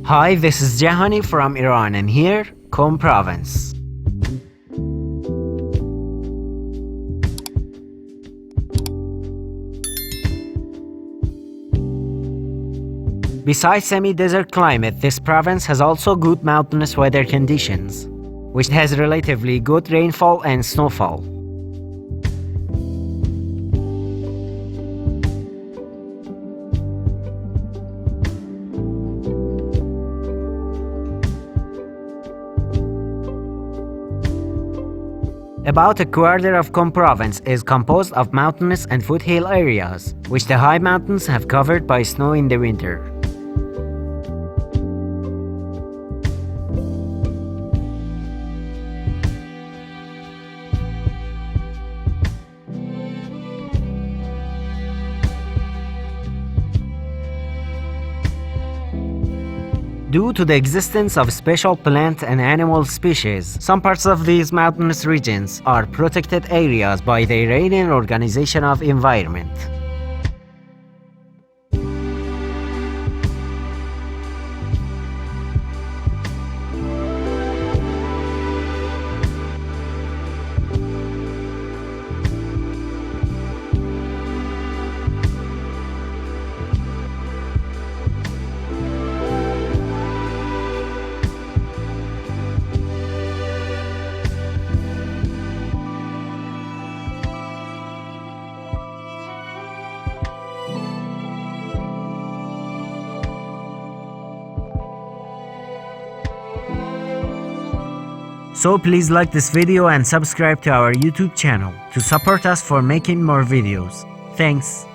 Hi, this is Jahani from Iran and here, Qom province. Besides semi-desert climate, this province has also good mountainous weather conditions, which has relatively good rainfall and snowfall. About a quarter of Qom province is composed of mountainous and foothill areas, which the high mountains have covered by snow in the winter. Due to the existence of special plant and animal species, some parts of these mountainous regions are protected areas by the Iranian Organization of Environment. So please like this video and subscribe to our YouTube channel to support us for making more videos. Thanks.